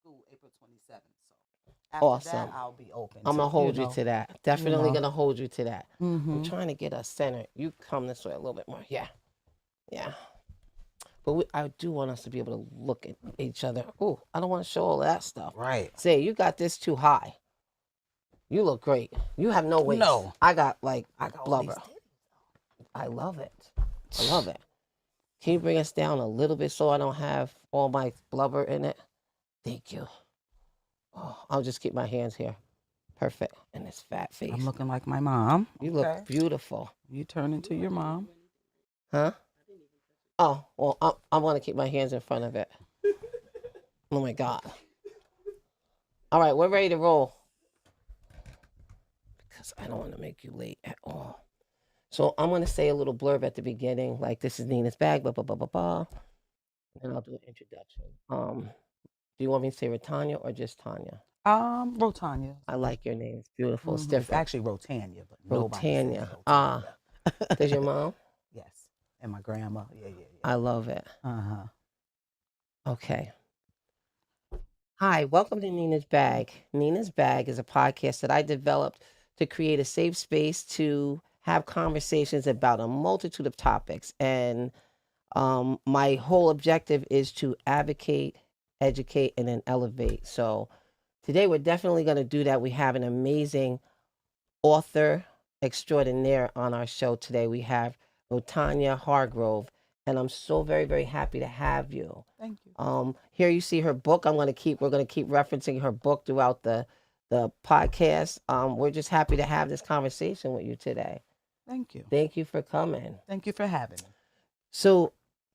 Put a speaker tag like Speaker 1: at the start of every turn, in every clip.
Speaker 1: School April 27th. So after that,
Speaker 2: Awesome.
Speaker 1: I'll be open
Speaker 2: I'm
Speaker 1: to
Speaker 2: gonna hold you to that.
Speaker 1: you
Speaker 2: Definitely
Speaker 1: know.
Speaker 2: gonna hold you to that. I'm
Speaker 1: Mm-hmm.
Speaker 2: trying to get us centered. You come this way a little bit more. Yeah, yeah. But I do want us to be able to look at each other. Ooh, I don't want to show all that stuff.
Speaker 1: Right.
Speaker 2: Say, you got this too high. You look great. You have no waist.
Speaker 1: No,
Speaker 2: I got like
Speaker 1: I got all these
Speaker 2: blubber.
Speaker 1: titties.
Speaker 2: I love it. I love it. Can you bring us down a little bit so I don't have all my blubber in it? Thank you. Oh, I'll just keep my hands here. Perfect. And this fat face.
Speaker 1: I'm looking like my mom.
Speaker 2: You
Speaker 1: Okay.
Speaker 2: look beautiful.
Speaker 1: You turn into your mom.
Speaker 2: Huh? Oh, well, I want to keep my hands in front of it. Oh my God. All right, we're ready to roll. Because I don't want to make you late at all. So I'm going to say a little blurb at the beginning, like this is Nina's bag, blah, blah, blah, blah, blah. And I'll do an introduction. Do you want me to say Ratanya or just Tanya?
Speaker 1: Rotanya.
Speaker 2: I like your name. It's beautiful. It's
Speaker 1: It's
Speaker 2: different.
Speaker 1: actually Rotanya, but nobody says
Speaker 2: Rotanya.
Speaker 1: Rotanya.
Speaker 2: Does your mom?
Speaker 1: Yes. And my grandma. Yeah, yeah, yeah.
Speaker 2: I love it.
Speaker 1: Uh-huh.
Speaker 2: Okay. Hi, welcome to Nina's Bag. Nina's Bag is a podcast that I developed to create a safe space to have conversations about a multitude of topics. And my whole objective is to advocate, educate, and then elevate. So today we're definitely going to do that. We have an amazing author extraordinaire on our show today. We have Rotanya Hargrove, and I'm so very, very happy to have you.
Speaker 1: Thank you.
Speaker 2: Here you see her book. We're gonna keep referencing her book throughout the podcast. We're just happy to have this conversation with you today.
Speaker 1: Thank you.
Speaker 2: Thank you for coming.
Speaker 1: Thank you for having me.
Speaker 2: So,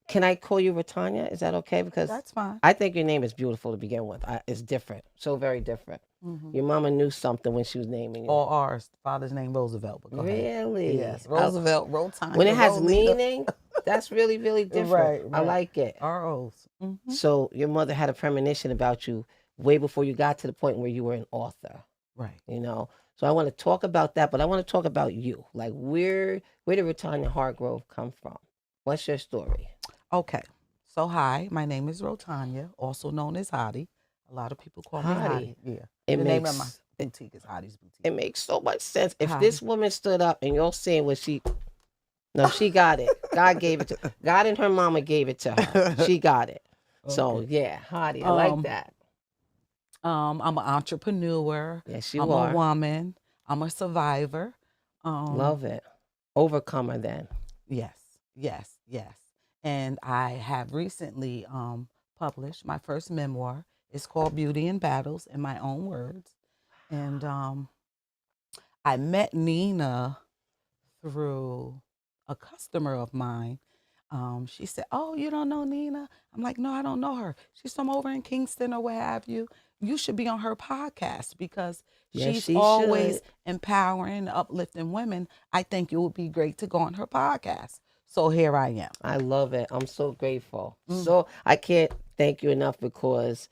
Speaker 2: can I call you Rotanya? Is that okay? Because
Speaker 1: That's fine.
Speaker 2: I think your name is beautiful to begin with. It's different, so very different.
Speaker 1: Mm-hmm.
Speaker 2: Your mama knew something when she was naming you.
Speaker 1: All ours. Father's name Roosevelt. But go
Speaker 2: Really?
Speaker 1: ahead. Yes. Roosevelt, Rotanya.
Speaker 2: When it has
Speaker 1: Rosita.
Speaker 2: meaning, that's really, really different.
Speaker 1: Right.
Speaker 2: I like it.
Speaker 1: ROs. Mm-hmm.
Speaker 2: So your mother had a premonition about you way before you got to the point where you were an author.
Speaker 1: Right.
Speaker 2: You know. So I want to talk about that, but I want to talk about you. Like where did Rotanya Hargrove come from? What's your story?
Speaker 1: Okay. So hi, my name is Rotanya, also known as Hottie. A lot of people call me Hottie. Yeah. The name of my boutique is Hottie's Boutique.
Speaker 2: It makes so much sense. If this woman stood up and you're saying what she she got it. God gave it to her. God and her mama gave it to her. She got it. Okay. So yeah, Hottie, I like that.
Speaker 1: I'm an entrepreneur.
Speaker 2: Yes, you
Speaker 1: I'm
Speaker 2: are.
Speaker 1: A woman. I'm a survivor.
Speaker 2: Love it. Overcomer then.
Speaker 1: Yes. And I have recently published my first memoir. It's called Beauty in Battles, in my own words. And I met Nina through a customer of mine. She said, "Oh, you don't know Nina?" I'm like, "No, I don't know her. She's from over in Kingston or what have you. You should be on her podcast because she's always empowering, uplifting women. I think it would be great to go on her podcast." So here I am.
Speaker 2: I love it. I'm so grateful. So I can't thank you enough because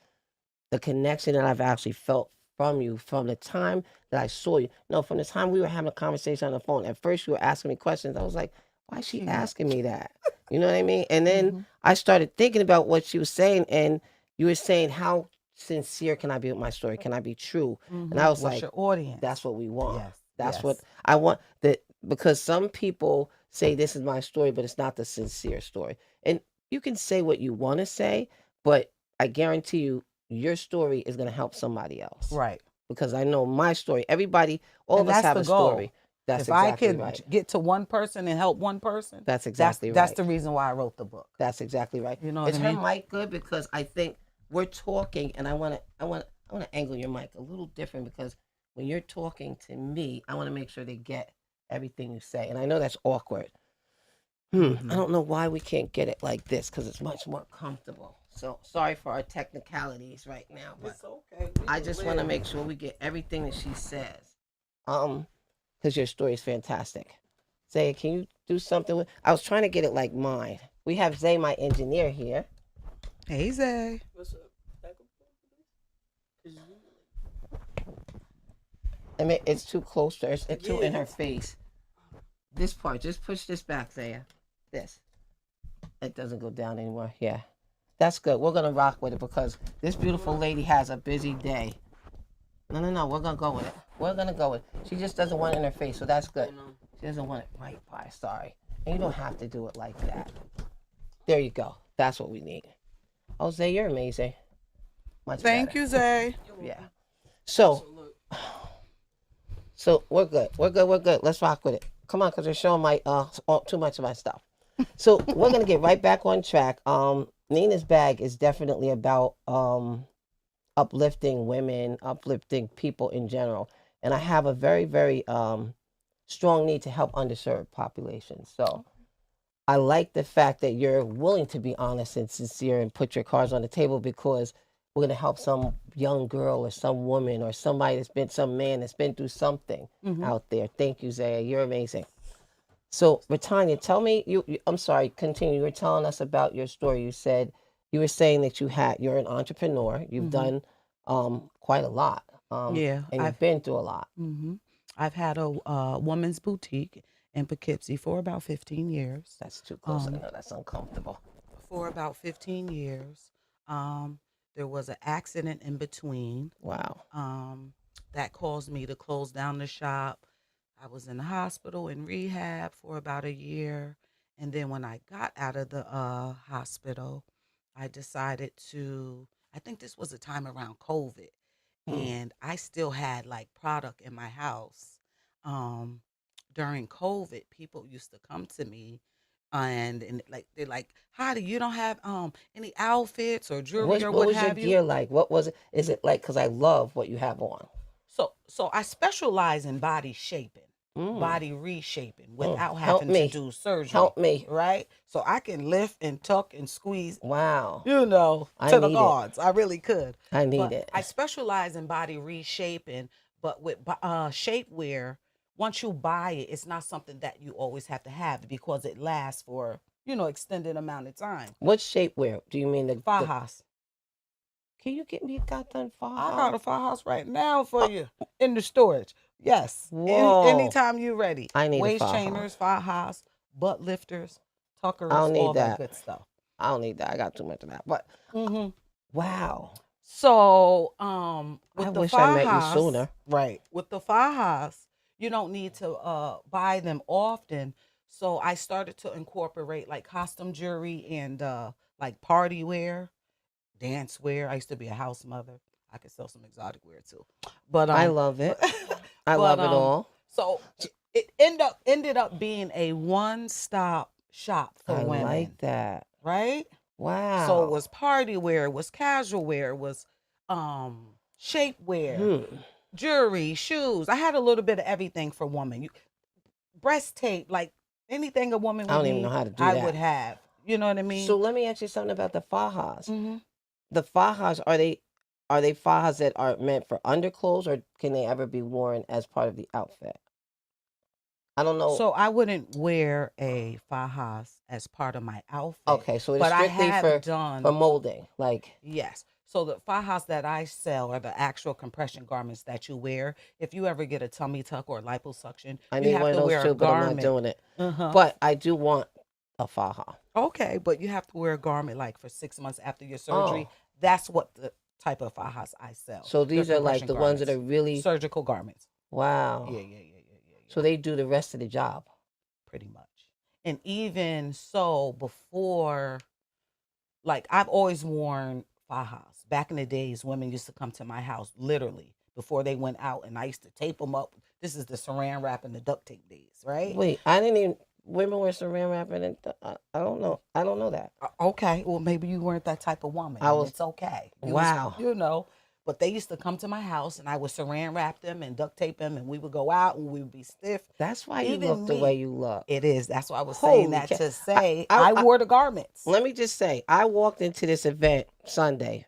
Speaker 2: the connection that I've actually felt from you from the time that I saw you. No, from the time we were having a conversation on the phone. At first you were asking me questions. I was like, why is she asking me that? You know what I mean? And then I started thinking about what she was saying, and you were saying, how sincere can I be with my story? Can I be true? And I was like,
Speaker 1: your audience?
Speaker 2: That's what we want.
Speaker 1: Yes.
Speaker 2: That's what I want. That because some people say this is my story, but it's not the sincere story. And you can say what you want to say, but I guarantee you, your story is going to help somebody else.
Speaker 1: Right.
Speaker 2: Because I know my story. Everybody, all of us have a story. That's exactly right. If I could
Speaker 1: get to one person and help one person,
Speaker 2: that's exactly right.
Speaker 1: That's the reason why I wrote the book.
Speaker 2: That's exactly right.
Speaker 1: You know what I mean?
Speaker 2: Is her mic good? Because I think we're talking, and I want to angle your mic a little different because when you're talking to me, I want to make sure they get everything you say, and I know that's awkward. I don't know why we can't get it like this because it's much more comfortable. So sorry for our technicalities right now, but
Speaker 1: it's okay.
Speaker 2: I just want to make sure we get everything that she says. Because your story is fantastic. Say, can you do something with. I was trying to get it like mine. We have Zay, my engineer, here.
Speaker 1: Hey, Zay.
Speaker 2: I mean, it's too close to her. It's too in her face. This part, just push this back there. This. It doesn't go down anymore. Yeah. That's good. We're going to rock with it because this beautiful lady has a busy day. No. We're going to go with it. We're going to go with it. She just doesn't want it in her face, so that's good. She doesn't want it right by. Sorry. And you don't have to do it like that. There you go. That's what we need. Oh, Zay, you're amazing. Much
Speaker 1: Thank
Speaker 2: better.
Speaker 1: you, Zay.
Speaker 2: Yeah. So we're good. We're good. Let's rock with it. Come on, because they're showing my too much of my stuff. So we're gonna get right back on track. Nina's bag is definitely about uplifting women, uplifting people in general. And I have a very, very strong need to help underserved populations. So I like the fact that you're willing to be honest and sincere and put your cards on the table because we're going to help some young girl or some woman or somebody some man that's been through something out there. Thank you, Zaya. You're amazing. So, Britannia, tell me, I'm sorry, continue. You were telling us about your story. You were saying that you're an entrepreneur. You've done quite a lot.
Speaker 1: Yeah.
Speaker 2: And you've been through a lot.
Speaker 1: I've had a woman's boutique in Poughkeepsie for about 15 years.
Speaker 2: That's too close. I know that's uncomfortable.
Speaker 1: For about 15 years. There was an accident in between.
Speaker 2: Wow.
Speaker 1: That caused me to close down the shop. I was in the hospital in rehab for about a year. And then when I got out of the hospital, I decided I think this was a time around COVID. And I still had like product in my house. During COVID, people used to come to me and like they're like, Heidi, you don't have any outfits or jewelry or
Speaker 2: what
Speaker 1: what
Speaker 2: was your
Speaker 1: have you?
Speaker 2: gear like? What was it? Is it like, because I love what you have on.
Speaker 1: So I specialize in body shaping, body reshaping without having to do surgery.
Speaker 2: Help me.
Speaker 1: Right? So I can lift and tuck and squeeze.
Speaker 2: Wow.
Speaker 1: To the gods. I really could.
Speaker 2: I need it.
Speaker 1: I specialize in body reshaping, but with shapewear, once you buy it, it's not something that you always have to have because it lasts for, extended amount of time.
Speaker 2: What shapewear? Do you mean the
Speaker 1: Fajas?
Speaker 2: Can you get me a goddamn Fajas?
Speaker 1: I got a Fajas right now for you in the storage. Yes.
Speaker 2: Whoa.
Speaker 1: Anytime you're ready.
Speaker 2: I need
Speaker 1: waist
Speaker 2: a Fajas.
Speaker 1: chainers, Fajas, butt lifters, tuckers,
Speaker 2: I don't need
Speaker 1: all
Speaker 2: that
Speaker 1: good stuff.
Speaker 2: I don't need that. I got too much of that. But wow.
Speaker 1: So, with
Speaker 2: I
Speaker 1: the
Speaker 2: wish
Speaker 1: Fajas,
Speaker 2: I met you sooner.
Speaker 1: Right. With the Fajas, you don't need to buy them often. So I started to incorporate like costume jewelry and like party wear, dance wear. I used to be a house mother. I could sell some exotic wear too. But
Speaker 2: I love it. I love it all.
Speaker 1: So it ended up being a one-stop shop for women.
Speaker 2: I like that.
Speaker 1: Right?
Speaker 2: Wow.
Speaker 1: So it was party wear, it was casual wear, it was shapewear, jewelry, shoes. I had a little bit of everything for women. Breast tape, like anything a woman would
Speaker 2: I don't
Speaker 1: need,
Speaker 2: even know how to do that.
Speaker 1: I would have. You know what I mean?
Speaker 2: So let me ask you something about the Fajas. The Fajas, are they Fajas that are meant for underclothes, or can they ever be worn as part of the outfit? I don't know.
Speaker 1: So I wouldn't wear a Fajas as part of my outfit.
Speaker 2: Okay, so it's strictly for molding. Like,
Speaker 1: yes. So the Fajas that I sell are the actual compression garments that you wear. If you ever get a tummy tuck or liposuction,
Speaker 2: I need one of those too, but I'm not doing it. But I do want a Faja.
Speaker 1: Okay, but you have to wear a garment like for 6 months after your surgery. That's what the type of Fajas I sell.
Speaker 2: So these are like the ones that are really
Speaker 1: surgical garments.
Speaker 2: Wow.
Speaker 1: Yeah.
Speaker 2: So they do the rest of the job.
Speaker 1: Pretty much. And even so, before, like, I've always worn Fajas. Back in the days, women used to come to my house, literally, before they went out, and I used to tape them up. This is the saran wrap and the duct tape days, right?
Speaker 2: Wait, I didn't even, women wear saran wrap and I don't know. I don't know that.
Speaker 1: Okay, well, maybe you weren't that type of woman. It's okay.
Speaker 2: Wow.
Speaker 1: But they used to come to my house, and I would saran wrap them and duct tape them, and we would go out, and we would be stiff.
Speaker 2: That's why you look the way you look.
Speaker 1: It is. That's why I was saying that to say I wore the garments.
Speaker 2: Let me just say, I walked into this event Sunday,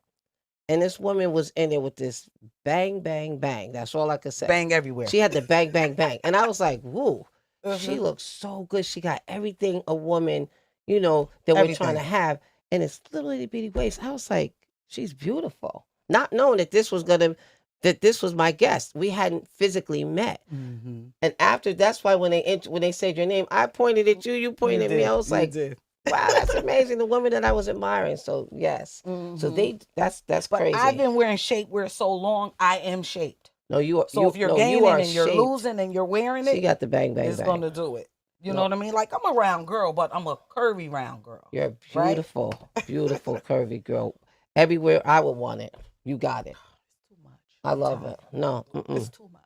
Speaker 2: and this woman was in there with this bang, bang, bang. That's all I could say.
Speaker 1: Bang everywhere.
Speaker 2: She had the bang, bang, bang. And I was like, woo. She looks so good. She got everything a woman, you know, that we're trying to
Speaker 1: Everything.
Speaker 2: have. And it's little itty bitty waist. I was like, she's beautiful. Not knowing that this was my guest. We hadn't physically met.
Speaker 1: Mm-hmm.
Speaker 2: And after, that's why when they said your name, I pointed at you, you
Speaker 1: You
Speaker 2: pointed at me. I
Speaker 1: did.
Speaker 2: was
Speaker 1: You
Speaker 2: like,
Speaker 1: did.
Speaker 2: wow, that's amazing. The woman that I was admiring. So yes. So
Speaker 1: Mm-hmm.
Speaker 2: that's
Speaker 1: But I've
Speaker 2: crazy.
Speaker 1: been wearing shapewear so long, I am shaped.
Speaker 2: No, you are
Speaker 1: So if you're
Speaker 2: no, you
Speaker 1: gaining
Speaker 2: are
Speaker 1: and you're
Speaker 2: shaped.
Speaker 1: losing and you're wearing
Speaker 2: She
Speaker 1: it,
Speaker 2: got the bang bang
Speaker 1: it's
Speaker 2: bang.
Speaker 1: gonna do it. You know
Speaker 2: No,
Speaker 1: what I mean? Like I'm a round girl, but I'm a curvy round girl.
Speaker 2: you're a
Speaker 1: Right?
Speaker 2: beautiful, beautiful curvy girl. Everywhere I would want it. You got it.
Speaker 1: It's too much.
Speaker 2: I
Speaker 1: I'm
Speaker 2: love it.
Speaker 1: tired.
Speaker 2: No,
Speaker 1: It's too much.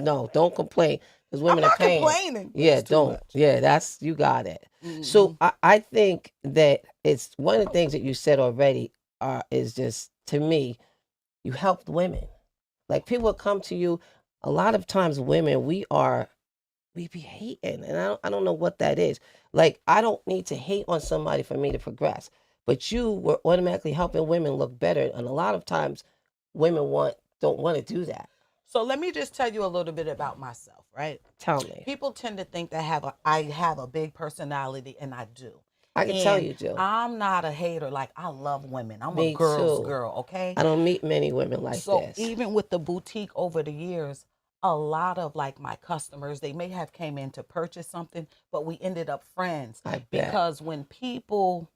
Speaker 2: no, don't complain because
Speaker 1: I'm
Speaker 2: women are
Speaker 1: not
Speaker 2: paying.
Speaker 1: complaining, but
Speaker 2: Yeah,
Speaker 1: it's too
Speaker 2: don't.
Speaker 1: much.
Speaker 2: Yeah, that's you got it.
Speaker 1: Mm-hmm.
Speaker 2: So I think that it's one of the things that you said already is just to me, you helped women. Like people will come to you. A lot of times, women we be hating, and I don't know what that is. Like I don't need to hate on somebody for me to progress, but you were automatically helping women look better, and a lot of times, women don't want to do that.
Speaker 1: So let me just tell you a little bit about myself, right?
Speaker 2: Tell me.
Speaker 1: People tend to think that I have a big personality, and I do.
Speaker 2: I can tell
Speaker 1: And
Speaker 2: you do.
Speaker 1: I'm not a hater. Like I love women. I'm a
Speaker 2: Me
Speaker 1: girl's
Speaker 2: too.
Speaker 1: girl, okay?
Speaker 2: I don't meet many women like
Speaker 1: So
Speaker 2: this.
Speaker 1: even with the boutique over the years, a lot of like my customers, they may have came in to purchase something, but we ended up friends
Speaker 2: I bet.
Speaker 1: because when people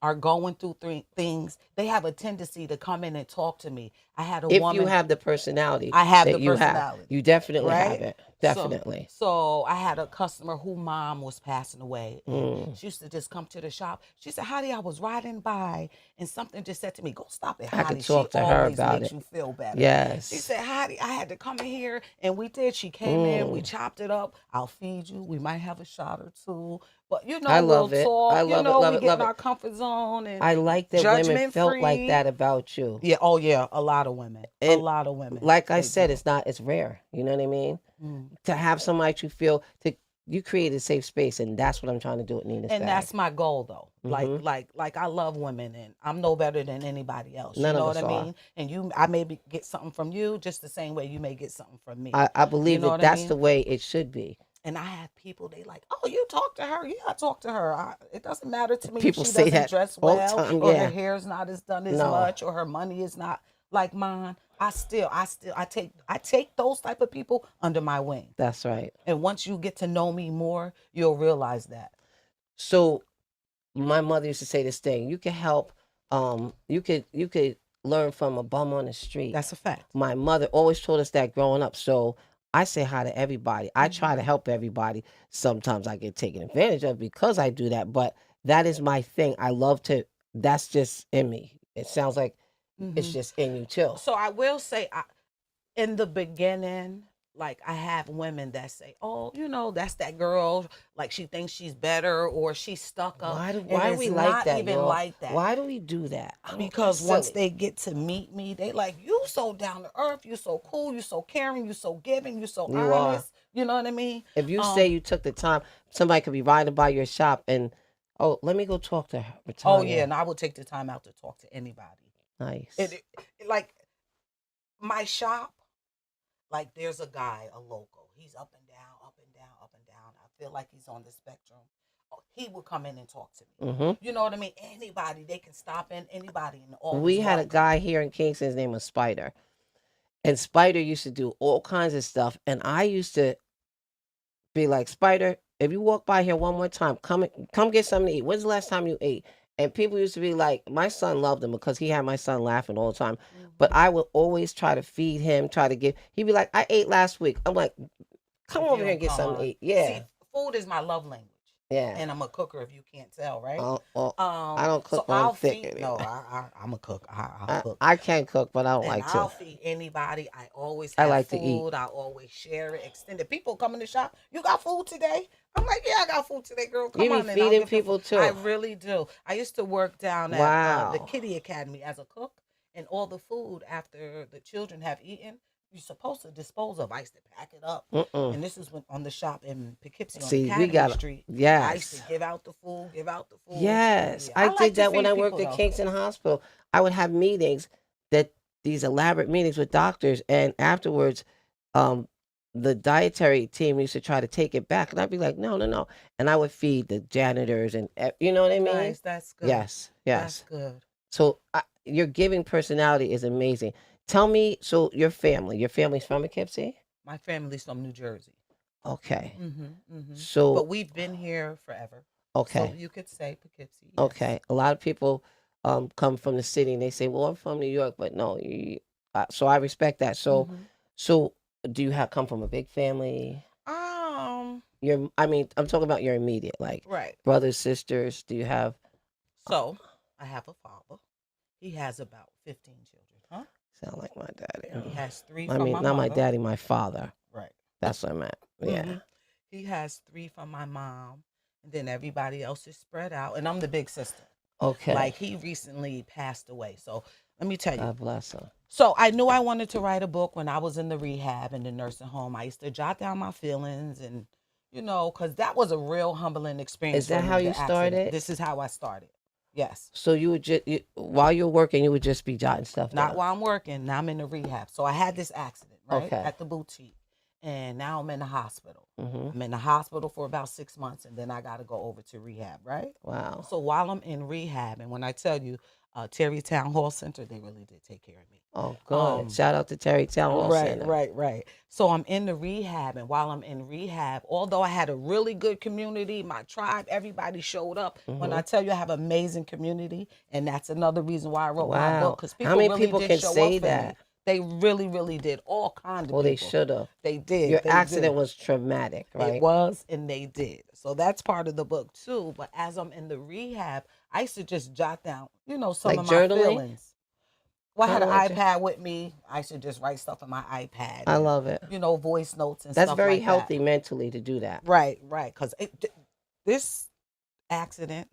Speaker 1: are going through things, they have a tendency to come in and talk to me. I had a
Speaker 2: If
Speaker 1: woman.
Speaker 2: you have the personality
Speaker 1: I have
Speaker 2: that
Speaker 1: the
Speaker 2: you have,
Speaker 1: personality,
Speaker 2: you definitely have
Speaker 1: right?
Speaker 2: it. Definitely.
Speaker 1: So I had a customer whose mom was passing away, and
Speaker 2: Mm.
Speaker 1: she used to just come to the shop. She said, "Hottie, I was riding by, and something just said to me, go stop it,
Speaker 2: I could
Speaker 1: Hottie. She
Speaker 2: talk to her
Speaker 1: always
Speaker 2: about
Speaker 1: makes
Speaker 2: it.
Speaker 1: you feel better." She
Speaker 2: Yes.
Speaker 1: said, "Hottie, I had to come in here," and we did. She came in, we
Speaker 2: Mm.
Speaker 1: chopped it up. I'll feed you. We might have a shot or two, but you
Speaker 2: I
Speaker 1: know, we'll
Speaker 2: love it. I
Speaker 1: talk. You
Speaker 2: love it.
Speaker 1: know,
Speaker 2: Love
Speaker 1: we
Speaker 2: it.
Speaker 1: get
Speaker 2: Love
Speaker 1: in
Speaker 2: it.
Speaker 1: our comfort zone and
Speaker 2: I like that women
Speaker 1: judgment
Speaker 2: felt like
Speaker 1: free.
Speaker 2: that about you.
Speaker 1: Yeah. Oh yeah. A lot of women. A
Speaker 2: And
Speaker 1: lot of women.
Speaker 2: like I
Speaker 1: They
Speaker 2: said,
Speaker 1: do.
Speaker 2: it's rare. You know what I mean?
Speaker 1: Mm.
Speaker 2: To have somebody you feel to you create a safe space, and that's what I'm trying to do at Nina's
Speaker 1: And
Speaker 2: Bag.
Speaker 1: that's my goal though.
Speaker 2: Mhm.
Speaker 1: Like I love women and I'm no better than anybody else. You
Speaker 2: None of
Speaker 1: know what
Speaker 2: us
Speaker 1: I
Speaker 2: are.
Speaker 1: mean? And I maybe get something from you just the same way you may get something from me.
Speaker 2: I
Speaker 1: You
Speaker 2: believe
Speaker 1: know
Speaker 2: that
Speaker 1: what I
Speaker 2: that's the
Speaker 1: mean?
Speaker 2: way it should be.
Speaker 1: And I have people, they like, oh, you talk to her. Yeah, I talk to her. It doesn't matter to me if
Speaker 2: People
Speaker 1: she
Speaker 2: say
Speaker 1: doesn't
Speaker 2: that
Speaker 1: dress
Speaker 2: all the
Speaker 1: well
Speaker 2: time.
Speaker 1: or her
Speaker 2: Yeah.
Speaker 1: hair's not as done as
Speaker 2: No.
Speaker 1: much or her money is not like mine. I take those type of people under my wing.
Speaker 2: That's right.
Speaker 1: And once you get to know me more, you'll realize that.
Speaker 2: So my mother used to say this thing: you can help. You could learn from a bum on the street.
Speaker 1: That's a fact.
Speaker 2: My mother always told us that growing up. So I say hi to everybody. I try to help everybody. Sometimes I get taken advantage of because I do that, but that is my thing. I love to. That's just in me. It sounds like it's just in you too.
Speaker 1: So I will say, in the beginning, like I have women that say, "Oh, you know, that's that girl. Like she thinks she's better, or she's stuck up."
Speaker 2: Why do
Speaker 1: And
Speaker 2: why
Speaker 1: it's
Speaker 2: we like
Speaker 1: not
Speaker 2: that,
Speaker 1: even
Speaker 2: y'all?
Speaker 1: like that.
Speaker 2: Why do we do that?
Speaker 1: Because
Speaker 2: That's
Speaker 1: once
Speaker 2: silly.
Speaker 1: they get to meet me, they like, "You so down to earth. You so cool. You so caring. You so giving. You so
Speaker 2: You are.
Speaker 1: honest." You know what I mean?
Speaker 2: If you say you took the time, somebody could be riding by your shop and, oh, let me go talk to her.
Speaker 1: Oh yeah, and I would take the time out to talk to anybody.
Speaker 2: Nice.
Speaker 1: Like my shop. Like there's a guy, a local. He's up and down, up and down, up and down. I feel like he's on the spectrum. Oh, he would come in and talk to me.
Speaker 2: Mm-hmm.
Speaker 1: You know what I mean? Anybody, they can stop in. Anybody in the office.
Speaker 2: We had a guy here in Kingston. His name was Spider, and Spider used to do all kinds of stuff. And I used to be like, Spider, if you walk by here one more time, come get something to eat. When's the last time you ate? And people used to be like, my son loved him because he had my son laughing all the time. But I would always try to feed him, try to give. He'd be like, I ate last week. I'm like, come over here and get something to eat. Yeah.
Speaker 1: See, food is my love language.
Speaker 2: Yeah.
Speaker 1: And I'm a cooker if you can't tell, right?
Speaker 2: I don't cook
Speaker 1: so
Speaker 2: when
Speaker 1: I'll
Speaker 2: I'm thick.
Speaker 1: feed, no, I'm a cook. I'll cook.
Speaker 2: I can cook, but I don't
Speaker 1: And
Speaker 2: like
Speaker 1: I'll
Speaker 2: to.
Speaker 1: feed anybody. I always
Speaker 2: I
Speaker 1: have
Speaker 2: like to
Speaker 1: food.
Speaker 2: eat.
Speaker 1: I always share it. Extended. People come in the shop. You got food today? I'm like, yeah, I got food today, girl. Come
Speaker 2: You be
Speaker 1: on. And I'll
Speaker 2: feeding
Speaker 1: give
Speaker 2: people too.
Speaker 1: I really do. I used to work down at
Speaker 2: Wow.
Speaker 1: the Kitty Academy as a cook, and all the food after the children have eaten, you're supposed to dispose of. I used to pack it up, and this is when on the shop in Poughkeepsie on Academy Street. I used to give out the food,
Speaker 2: Yes,
Speaker 1: Yeah,
Speaker 2: I
Speaker 1: like
Speaker 2: did
Speaker 1: to
Speaker 2: that when
Speaker 1: feed
Speaker 2: I worked
Speaker 1: people,
Speaker 2: at
Speaker 1: though.
Speaker 2: Kingston Hospital. I would have meetings these elaborate meetings with doctors, and afterwards, um, the dietary team used to try to take it back, and I'd be like, no, no, no, and I would feed the janitors, and you know what I mean?
Speaker 1: Nice. That's good.
Speaker 2: Yes,
Speaker 1: That's
Speaker 2: yes.
Speaker 1: good.
Speaker 2: So your giving personality is amazing. Tell me, so your family's from Poughkeepsie?
Speaker 1: My family's from New Jersey.
Speaker 2: Okay.
Speaker 1: But
Speaker 2: So,
Speaker 1: we've been here forever. So
Speaker 2: okay,
Speaker 1: you could say Poughkeepsie, yes.
Speaker 2: okay. A lot of people come from the city and they say, "Well, I'm from New York," but no. So I respect that. So do you have come from a big family?
Speaker 1: Um,
Speaker 2: I mean, I'm talking about your immediate, like
Speaker 1: right.
Speaker 2: brothers, sisters. Do you have?
Speaker 1: So I have a father. He has about 15 children, huh?
Speaker 2: Sound like my daddy.
Speaker 1: He has three
Speaker 2: I
Speaker 1: from
Speaker 2: mean,
Speaker 1: my
Speaker 2: not my
Speaker 1: mother.
Speaker 2: daddy, my father.
Speaker 1: Right.
Speaker 2: That's what I meant. Yeah.
Speaker 1: He has three from my mom, and then everybody else is spread out. And I'm the big sister.
Speaker 2: Okay.
Speaker 1: Like he recently passed away. So let me tell you.
Speaker 2: God bless him.
Speaker 1: So I knew I wanted to write a book when I was in the rehab and the nursing home. I used to jot down my feelings and, because that was a real humbling experience.
Speaker 2: Is that
Speaker 1: for me,
Speaker 2: how you
Speaker 1: the accident.
Speaker 2: started?
Speaker 1: This is how I started. Yes.
Speaker 2: So you would just while you're working, you would just be jotting stuff down.
Speaker 1: Not while I'm working. Now I'm in the rehab. So I had this accident, right?
Speaker 2: Okay.
Speaker 1: At the boutique. And now I'm in the hospital.
Speaker 2: Mm-hmm.
Speaker 1: I'm in the hospital for about 6 months, and then I got to go over to rehab, right?
Speaker 2: Wow.
Speaker 1: So while I'm in rehab, and when I tell you, Terrytown Hall Center, they really did take care of me.
Speaker 2: Oh, good. Shout out to Terrytown Hall Center.
Speaker 1: Right. So I'm in the rehab, and while I'm in rehab, although I had a really good community, my tribe, everybody showed up. When I tell you I have an amazing community, and that's another reason why I wrote my book, because people
Speaker 2: How many
Speaker 1: really
Speaker 2: people
Speaker 1: did
Speaker 2: can
Speaker 1: show
Speaker 2: say
Speaker 1: up for
Speaker 2: that?
Speaker 1: me. They really, really did. All kinds of people.
Speaker 2: Well, they should have.
Speaker 1: They did.
Speaker 2: Your
Speaker 1: They
Speaker 2: accident
Speaker 1: did.
Speaker 2: was traumatic, right?
Speaker 1: It was, and they did. So that's part of the book too. But as I'm in the rehab, I used to just jot down, some
Speaker 2: Like
Speaker 1: of my
Speaker 2: journaling?
Speaker 1: feelings. Well, I had an
Speaker 2: Kinda like
Speaker 1: iPad with me. I should just write stuff on my iPad.
Speaker 2: I love it.
Speaker 1: Voice notes and
Speaker 2: That's
Speaker 1: stuff
Speaker 2: very
Speaker 1: like
Speaker 2: healthy
Speaker 1: that.
Speaker 2: mentally to do that.
Speaker 1: Right. Because this accident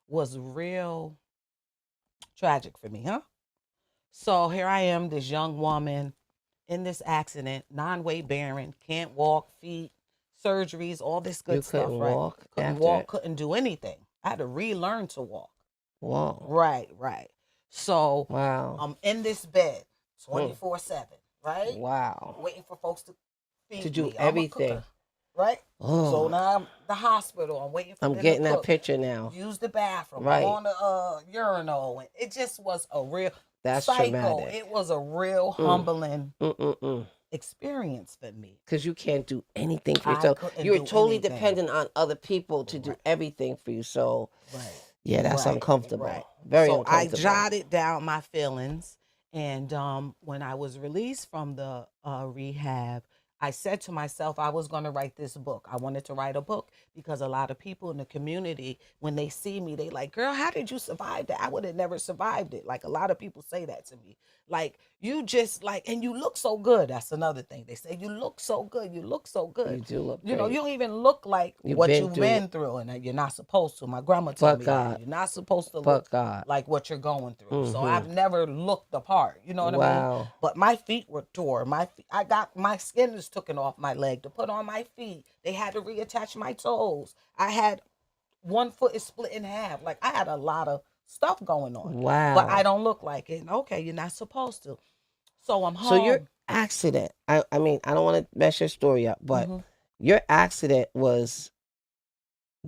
Speaker 1: was real tragic for me, huh? So here I am, this young woman in this accident, non-weight bearing, can't walk, feet, surgeries, all this good
Speaker 2: You
Speaker 1: stuff.
Speaker 2: couldn't
Speaker 1: Right?
Speaker 2: walk
Speaker 1: Couldn't
Speaker 2: after
Speaker 1: walk,
Speaker 2: it?
Speaker 1: couldn't do anything. I had to relearn to walk.
Speaker 2: Whoa.
Speaker 1: Right. So
Speaker 2: Wow.
Speaker 1: I'm in this bed 24/7, right?
Speaker 2: Wow.
Speaker 1: Waiting for folks to feed
Speaker 2: To do
Speaker 1: me.
Speaker 2: everything.
Speaker 1: Right?
Speaker 2: Oh.
Speaker 1: So now I'm the hospital. I'm waiting for
Speaker 2: I'm
Speaker 1: them
Speaker 2: getting
Speaker 1: to
Speaker 2: that
Speaker 1: cook,
Speaker 2: picture now.
Speaker 1: use the bathroom.
Speaker 2: Right.
Speaker 1: I'm on the urinal. And it just was a real
Speaker 2: That's
Speaker 1: cycle.
Speaker 2: traumatic.
Speaker 1: It was a real humbling experience for me.
Speaker 2: Because you can't do anything for yourself. You're totally dependent on other people to do everything for you. So, yeah, that's uncomfortable.
Speaker 1: Right.
Speaker 2: Very
Speaker 1: so
Speaker 2: uncomfortable.
Speaker 1: I jotted down my feelings. And when I was released from the rehab, I said to myself I was going to write this book. I wanted to write a book because a lot of people in the community, when they see me, they like, girl, how did you survive that? I would have never survived it. Like a lot of people say that to me. Like you just and you look so good. That's another thing. They say you look so good. You look so good.
Speaker 2: You do look
Speaker 1: You
Speaker 2: great.
Speaker 1: you don't even look like what you've been through, and you're not supposed to. My grandma told me that. You're not supposed to look like what you're going through. So I've never looked the part. You know what I mean? But my feet were torn. I got my skin is taken off my leg to put on my feet. They had to reattach my toes. I had one foot is split in half. Like I had a lot of stuff going on.
Speaker 2: Wow.
Speaker 1: But I don't look like it. Okay, you're not supposed to. So I'm home.
Speaker 2: So your accident, I mean, I don't want to mess your story up, but your accident was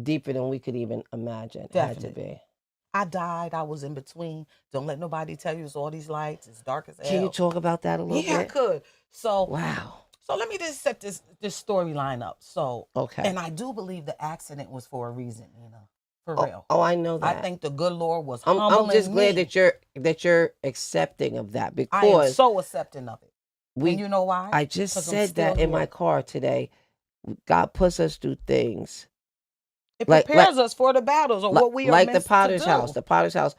Speaker 2: deeper than we could even imagine. It had to be.
Speaker 1: I died. I was in between. Don't let nobody tell you it's all these lights. It's dark as hell.
Speaker 2: Can you talk about that a little bit?
Speaker 1: Yeah, I could. So
Speaker 2: wow.
Speaker 1: So let me just set this storyline up. So
Speaker 2: okay.
Speaker 1: And I do believe the accident was for a reason, for real.
Speaker 2: Oh, I know that.
Speaker 1: I think the good Lord was humbling
Speaker 2: I'm just glad
Speaker 1: me.
Speaker 2: that you're accepting of that, because
Speaker 1: I am so accepting of it. And you know why?
Speaker 2: I just said that in my car today. God puts us through things.
Speaker 1: It prepares us for the battles or what we are meant to do. Like the
Speaker 2: Potter's house. The Potter's house.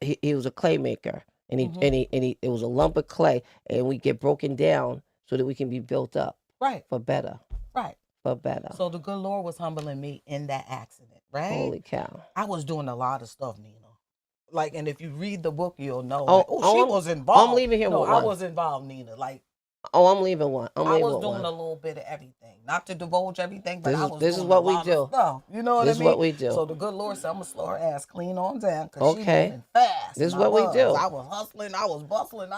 Speaker 2: He was a clay maker, and he it was a lump of clay, and we get broken down so that we can be built up.
Speaker 1: Right.
Speaker 2: For better.
Speaker 1: Right.
Speaker 2: For better.
Speaker 1: So the good Lord was humbling me in that accident, right?
Speaker 2: Holy cow.
Speaker 1: I was doing a lot of stuff, Nina. Like, and if you read the book, you'll know.
Speaker 2: She
Speaker 1: was involved.
Speaker 2: I'm leaving here with one.
Speaker 1: I was involved, Nina. Like,
Speaker 2: I'm leaving one. I
Speaker 1: was doing a little bit of everything. Not to divulge everything, but
Speaker 2: this is what we do.
Speaker 1: You know what I mean?
Speaker 2: This is what we do.
Speaker 1: So the good Lord said, I'm going to slow her ass clean on down.
Speaker 2: Okay.
Speaker 1: She moving fast.
Speaker 2: This is what we do.
Speaker 1: I was hustling. I was bustling.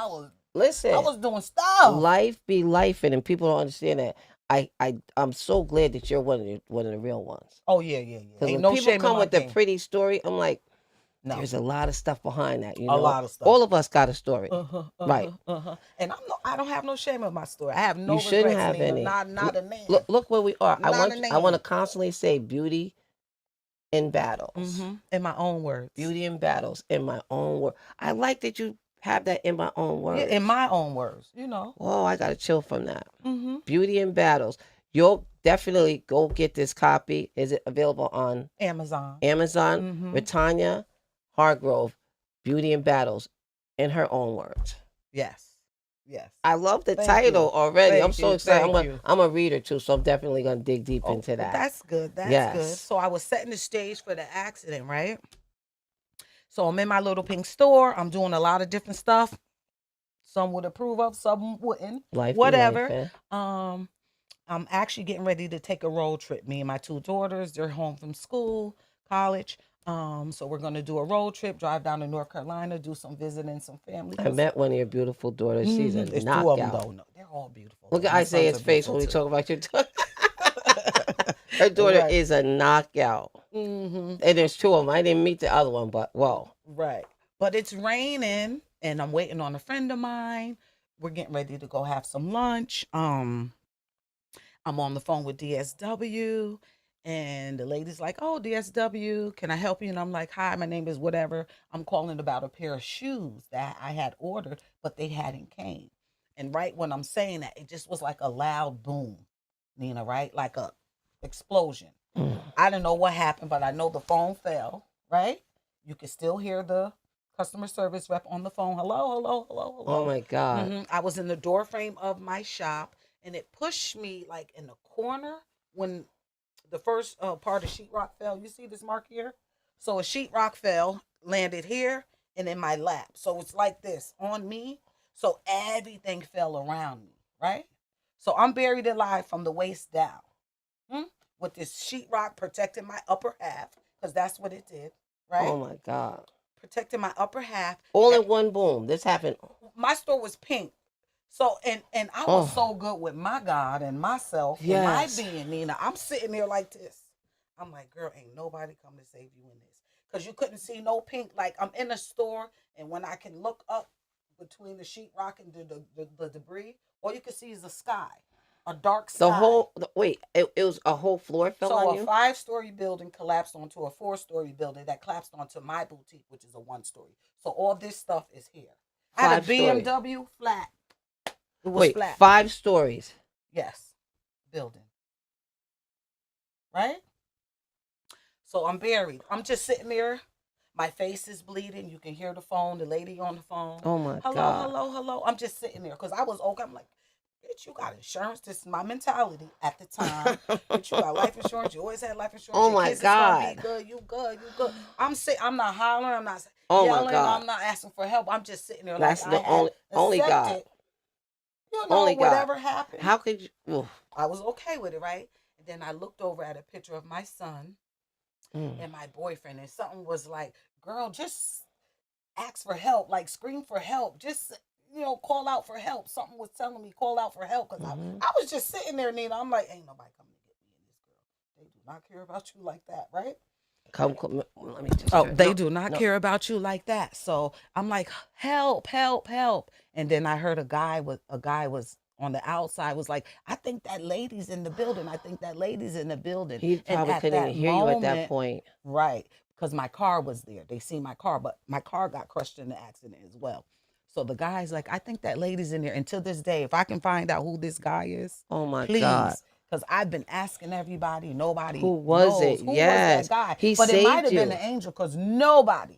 Speaker 2: Listen.
Speaker 1: I was doing stuff.
Speaker 2: Life be life, and people don't understand that. I'm so glad that you're one of the real ones.
Speaker 1: Oh yeah, yeah, yeah.
Speaker 2: Because
Speaker 1: Ain't
Speaker 2: when
Speaker 1: no
Speaker 2: people
Speaker 1: shame in
Speaker 2: come
Speaker 1: my
Speaker 2: with the
Speaker 1: game.
Speaker 2: pretty story, I'm like,
Speaker 1: No,
Speaker 2: there's a lot of stuff behind that,
Speaker 1: a lot of stuff.
Speaker 2: All of us got a story.
Speaker 1: Uh-huh,
Speaker 2: Right.
Speaker 1: uh-huh, uh-huh. And I don't have no shame in my story. I have
Speaker 2: You
Speaker 1: no
Speaker 2: shouldn't
Speaker 1: regrets,
Speaker 2: have
Speaker 1: Nina.
Speaker 2: any.
Speaker 1: Not a nan.
Speaker 2: Look where we are.
Speaker 1: Not a
Speaker 2: I want to
Speaker 1: nan.
Speaker 2: constantly say beauty in battles.
Speaker 1: In my own words.
Speaker 2: Beauty in battles in my own word. I like that you have that in my own
Speaker 1: Yeah,
Speaker 2: words.
Speaker 1: in my own words, you know.
Speaker 2: Oh, I got to chill from that.
Speaker 1: Mm-hmm.
Speaker 2: Beauty in battles. You'll definitely go get this copy. Is it available on
Speaker 1: Amazon?
Speaker 2: Amazon?
Speaker 1: Mm-hmm.
Speaker 2: Britannia Hargrove, Beauty in Battles, in her own words.
Speaker 1: Yes. Yes.
Speaker 2: I love the
Speaker 1: Thank
Speaker 2: title
Speaker 1: you.
Speaker 2: already. I'm
Speaker 1: Thank
Speaker 2: so
Speaker 1: you.
Speaker 2: excited.
Speaker 1: Thank you.
Speaker 2: I'm a reader too, so I'm definitely gonna dig deep
Speaker 1: Oh,
Speaker 2: into
Speaker 1: well,
Speaker 2: that.
Speaker 1: that's good. That's
Speaker 2: Yes.
Speaker 1: good. So I was setting the stage for the accident, right? So I'm in my little pink store. I'm doing a lot of different stuff. Some would approve of, some wouldn't.
Speaker 2: Life be
Speaker 1: Whatever.
Speaker 2: lifing.
Speaker 1: I'm actually getting ready to take a road trip. Me and my two daughters, they're home from school, college. So we're gonna do a road trip, drive down to North Carolina, do some visiting some family.
Speaker 2: I met one of your beautiful daughters. She's a
Speaker 1: There's
Speaker 2: knockout.
Speaker 1: two of them though. No, they're all beautiful.
Speaker 2: Look
Speaker 1: though.
Speaker 2: at
Speaker 1: My
Speaker 2: Isaiah's
Speaker 1: sons are
Speaker 2: face when we
Speaker 1: beautiful,
Speaker 2: talk about your daughter. Her daughter
Speaker 1: Right.
Speaker 2: is a knockout.
Speaker 1: too.
Speaker 2: And there's two of them. I didn't meet the other one, but whoa.
Speaker 1: Right. But it's raining and I'm waiting on a friend of mine. We're getting ready to go have some lunch. I'm on the phone with DSW and the lady's like, "Oh, DSW, can I help you?" And I'm like, "Hi, my name is whatever. I'm calling about a pair of shoes that I had ordered, but they hadn't came." And right when I'm saying that, it just was like a loud boom, Nina, right? Like a explosion. I don't know what happened, but I know the phone fell, right? You can still hear the customer service rep on the phone. Hello, hello, hello, hello.
Speaker 2: Oh my God.
Speaker 1: I was in the door frame of my shop and it pushed me like in the corner when the first part of sheetrock fell. You see this mark here? So a sheetrock fell, landed here and in my lap. So it's like this on me. So everything fell around me, right? So I'm buried alive from the waist down. With this sheetrock protecting my upper half, because that's what it did, right?
Speaker 2: Oh my God.
Speaker 1: Protecting my upper half.
Speaker 2: All in one boom. This happened.
Speaker 1: My store was pink. So and I was so good with my God and myself and my being, Nina. I'm sitting there like this. I'm like, girl, ain't nobody come to save you in this. Because you couldn't see no pink. Like I'm in a store and when I can look up between the sheetrock and the debris, all you can see is the sky. A dark sky.
Speaker 2: It was a whole floor fell on you?
Speaker 1: So a 5-story building collapsed onto a 4-story building that collapsed onto my boutique, which is a 1-story. So all this stuff is here. I had a BMW flat. It was flat.
Speaker 2: 5 stories.
Speaker 1: Yes. Building. Right? So I'm buried. I'm just sitting there. My face is bleeding. You can hear the phone, the lady on the phone.
Speaker 2: Oh my
Speaker 1: hello,
Speaker 2: God.
Speaker 1: Hello, hello. I'm just sitting there because I was okay. I'm like, bitch, you got insurance. This is my mentality at the time. Bitch, you got life insurance. You always had life insurance.
Speaker 2: Oh
Speaker 1: Your
Speaker 2: my
Speaker 1: kids
Speaker 2: God.
Speaker 1: Is gonna be good. You good. You good. I'm not hollering. I'm not
Speaker 2: Oh
Speaker 1: yelling.
Speaker 2: my God.
Speaker 1: I'm not asking for help. I'm just sitting there
Speaker 2: That's
Speaker 1: like
Speaker 2: the only God.
Speaker 1: You know,
Speaker 2: only God.
Speaker 1: whatever happened.
Speaker 2: How could you? Oof.
Speaker 1: I was okay with it, right? And then I looked over at a picture of my son and my boyfriend, and something was like, girl, just ask for help, like scream for help. Just call out for help. Something was telling me call out for help because I was just sitting there, Nina. I'm like, ain't nobody coming to get me in this, girl. They do not care about you like that, right?
Speaker 2: Let me just.
Speaker 1: Oh, they do not care about you like that. So I'm like, help, help, help. And then I heard a guy was on the outside was like, I think that lady's in the building. I think that lady's in the building.
Speaker 2: He probably couldn't even hear you at that point.
Speaker 1: Right. Because my car was there. They see my car, but my car got crushed in the accident as well. So the guy's like, I think that lady's in there. And to this day, if I can find out who this guy is,
Speaker 2: oh my
Speaker 1: please,
Speaker 2: God.
Speaker 1: because I've been asking everybody, nobody
Speaker 2: who was
Speaker 1: knows.
Speaker 2: it?
Speaker 1: Who
Speaker 2: yes,
Speaker 1: was that guy?
Speaker 2: He
Speaker 1: but
Speaker 2: saved
Speaker 1: it might have
Speaker 2: you.
Speaker 1: been an angel because nobody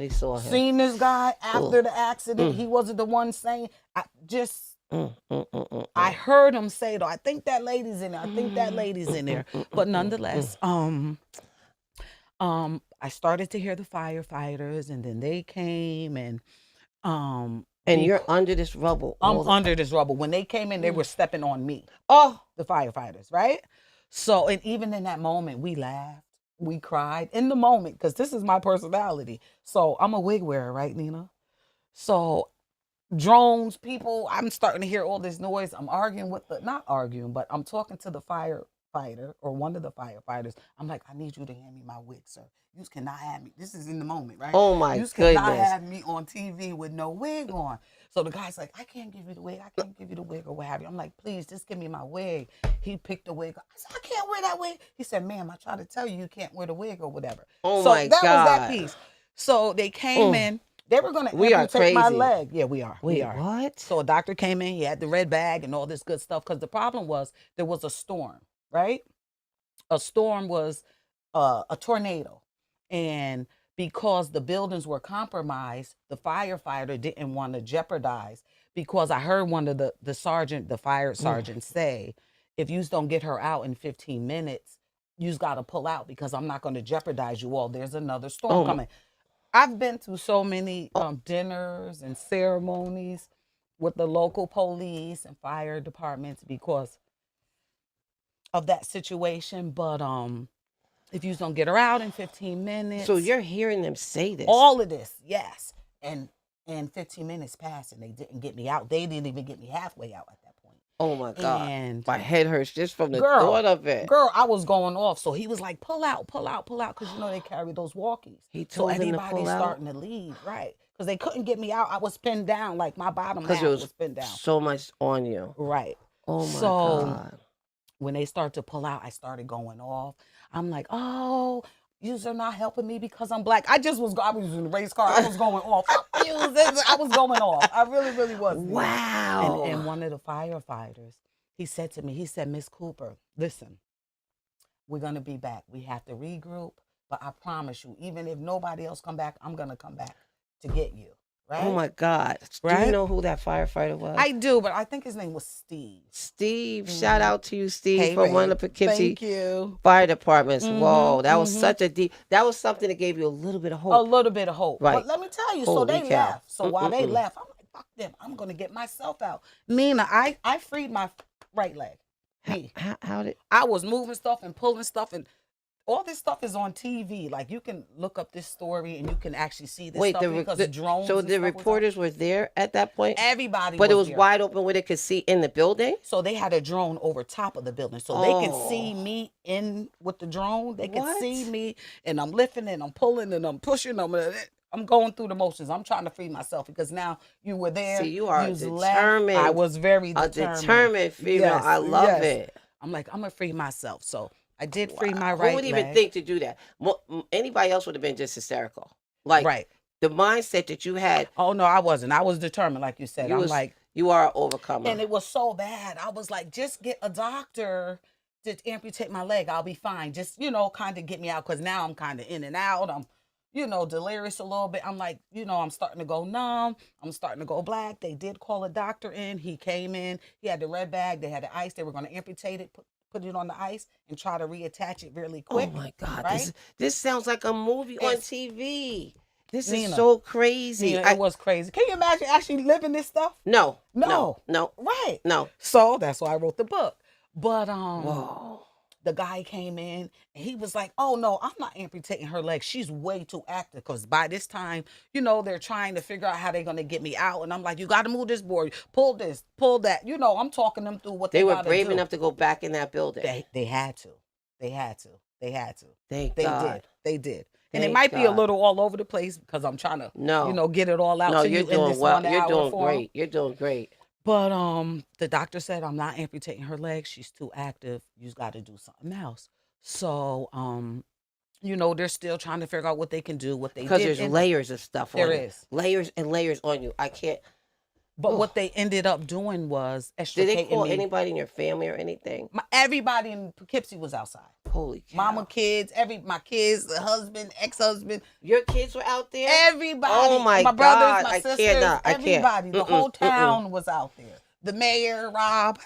Speaker 2: saw him.
Speaker 1: Seen this guy after the accident. He wasn't the one saying. I heard him say though. I think that lady's in there. I think that lady's in there. But nonetheless, I started to hear the firefighters, and then they came and
Speaker 2: and you're under this rubble.
Speaker 1: I'm under this rubble. When they came in, they were stepping on me.
Speaker 2: Oh,
Speaker 1: the firefighters, right? So, and even in that moment, we laughed, we cried in the moment because this is my personality. So I'm a wig wearer, right, Nina? So drones, people. I'm starting to hear all this noise. I'm arguing with not arguing, but I'm talking to the firefighter or one of the firefighters. I'm like, I need you to hand me my wig, sir. You cannot have me. This is in the moment, right?
Speaker 2: Oh my
Speaker 1: You cannot
Speaker 2: goodness.
Speaker 1: have me on TV with no wig on. So the guy's like, I can't give you the wig. I can't give you the wig or what have you. I'm like, please, just give me my wig. He picked the wig. I said, I can't wear that wig. He said, ma'am, I tried to tell you you can't wear the wig or whatever.
Speaker 2: Oh
Speaker 1: So
Speaker 2: my
Speaker 1: that was that
Speaker 2: God.
Speaker 1: piece. So they came in. They were going to
Speaker 2: We are
Speaker 1: amputate my
Speaker 2: crazy.
Speaker 1: leg. Yeah, we are.
Speaker 2: Wait,
Speaker 1: we are.
Speaker 2: what?
Speaker 1: So a doctor came in. He had the red bag and all this good stuff because the problem was there was a storm, right? A storm was a tornado. And because the buildings were compromised, the firefighter didn't want to jeopardize because I heard one of the sergeant, the fire sergeant say, if you don't get her out in 15 minutes, you've got to pull out because I'm not going to jeopardize you all. There's another storm
Speaker 2: Oh,
Speaker 1: coming. I've been to so many dinners and ceremonies with the local police and fire departments because of that situation. But if you don't get her out in 15 minutes,
Speaker 2: so you're hearing them say this.
Speaker 1: all of this, yes. And 15 minutes passed and they didn't get me out. They didn't even get me halfway out at that point.
Speaker 2: Oh my God.
Speaker 1: And
Speaker 2: My head hurts just from the
Speaker 1: girl,
Speaker 2: thought of it.
Speaker 1: Girl, I was going off. So he was like, pull out, pull out, pull out. Because you know they carry those walkies.
Speaker 2: He
Speaker 1: So
Speaker 2: told him to
Speaker 1: everybody's
Speaker 2: pull out?
Speaker 1: starting to leave, right? Because they couldn't get me out. I was pinned down, like my bottom half
Speaker 2: Because it
Speaker 1: was pinned down.
Speaker 2: so much on you.
Speaker 1: Right.
Speaker 2: Oh my
Speaker 1: So
Speaker 2: God.
Speaker 1: when they start to pull out, I started going off. I'm like, oh, yous are not helping me because I'm black. I was in a race car. I was going off. I was going off. I really, really was.
Speaker 2: Wow.
Speaker 1: And one of the firefighters, he said to me, he said, Miss Cooper, listen, we're going to be back. We have to regroup, but I promise you, even if nobody else come back, I'm going to come back to get you. Right?
Speaker 2: Oh my God. Do
Speaker 1: Right?
Speaker 2: you know who that firefighter was?
Speaker 1: I do, but I think his name was Steve.
Speaker 2: Steve. Shout out to you, Steve,
Speaker 1: Hey,
Speaker 2: from one
Speaker 1: Ray.
Speaker 2: of the Poughkeepsie
Speaker 1: Thank you.
Speaker 2: fire departments.
Speaker 1: Mhm,
Speaker 2: Whoa, that was
Speaker 1: mhm.
Speaker 2: such a deep. That was something that gave you a little bit of hope.
Speaker 1: A little bit of hope.
Speaker 2: Right.
Speaker 1: But let me tell you, so
Speaker 2: Holy
Speaker 1: they
Speaker 2: cow.
Speaker 1: left. So while they left, I'm like, fuck them. I'm going to get myself out. Nina, I freed my right leg. Me.
Speaker 2: How did?
Speaker 1: I was moving stuff and pulling stuff, and all this stuff is on TV. Like you can look up this story and you can actually see this stuff because the drones.
Speaker 2: So
Speaker 1: and
Speaker 2: the
Speaker 1: stuff was
Speaker 2: reporters were there at that point.
Speaker 1: Everybody,
Speaker 2: But it was
Speaker 1: there.
Speaker 2: wide open where they could see in the building.
Speaker 1: So they had a drone over top of the building, so they could see me in with the drone. They could see me, and I'm lifting and I'm pulling and I'm pushing. I'm going through the motions. I'm trying to free myself because now you were there.
Speaker 2: See, you are
Speaker 1: determined.
Speaker 2: determined.
Speaker 1: I was very determined.
Speaker 2: A determined female.
Speaker 1: Yes,
Speaker 2: I love
Speaker 1: yes.
Speaker 2: it.
Speaker 1: I'm like, I'm gonna free myself. So I did free my right leg.
Speaker 2: Who would even think to do that? Anybody else would have been just hysterical. Like
Speaker 1: right.
Speaker 2: The mindset that you had.
Speaker 1: Oh no, I wasn't. I was determined, like you said. I'm like,
Speaker 2: you are an overcomer.
Speaker 1: And it was so bad. I was like, just get a doctor to amputate my leg. I'll be fine. Just, kind of get me out because now I'm kind of in and out. I'm, delirious a little bit. I'm like, I'm starting to go numb. I'm starting to go black. They did call a doctor in. He came in. He had the red bag. They had the ice. They were going to amputate it, put it on the ice and try to reattach it really quick.
Speaker 2: Oh my God.
Speaker 1: Right?
Speaker 2: This sounds like a movie on TV. This
Speaker 1: Nina,
Speaker 2: is so crazy.
Speaker 1: Nina, it was crazy. Can you imagine actually living this stuff?
Speaker 2: No.
Speaker 1: Right.
Speaker 2: No.
Speaker 1: So that's why I wrote the book. But
Speaker 2: whoa.
Speaker 1: The guy came in and he was like, oh no, I'm not amputating her leg. She's way too active. Because by this time, they're trying to figure out how they're going to get me out. And I'm like, you got to move this board, pull this, pull that. I'm talking them through what they
Speaker 2: were brave enough to go back in that building.
Speaker 1: They had to. They had to.
Speaker 2: Thank God.
Speaker 1: They did. And it might be a little all over the place because I'm trying to, get it all out.
Speaker 2: No,
Speaker 1: to
Speaker 2: you're
Speaker 1: you
Speaker 2: doing
Speaker 1: in this
Speaker 2: well.
Speaker 1: 1
Speaker 2: You're
Speaker 1: hour
Speaker 2: doing
Speaker 1: form.
Speaker 2: great. You're doing great.
Speaker 1: But the doctor said I'm not amputating her leg. She's too active. You've got to do something else. So, they're still trying to figure out what they can do, what they did.
Speaker 2: Because there's layers of stuff on you.
Speaker 1: There is.
Speaker 2: Layers and layers on you. I can't.
Speaker 1: But what they ended up doing was extricating me.
Speaker 2: Did they call anybody in your family or anything?
Speaker 1: Everybody in Poughkeepsie was outside.
Speaker 2: Holy cow.
Speaker 1: Mama, kids, my kids, the husband, ex-husband.
Speaker 2: Your kids were out there?
Speaker 1: Everybody.
Speaker 2: Oh my
Speaker 1: brothers,
Speaker 2: God.
Speaker 1: my sisters,
Speaker 2: I
Speaker 1: everybody.
Speaker 2: can't.
Speaker 1: The whole town was out there. The mayor, Rob.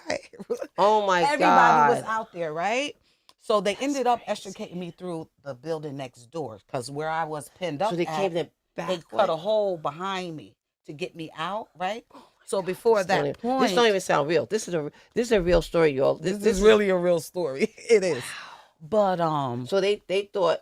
Speaker 2: Oh my God.
Speaker 1: Everybody was out there, right? So they ended up extricating me through the building next door because where I was pinned up,
Speaker 2: so they came back.
Speaker 1: They cut a hole behind me to get me out, right? So before that point,
Speaker 2: this don't even sound real. This is a real story, y'all.
Speaker 1: This is really a real story. It is. But
Speaker 2: so they thought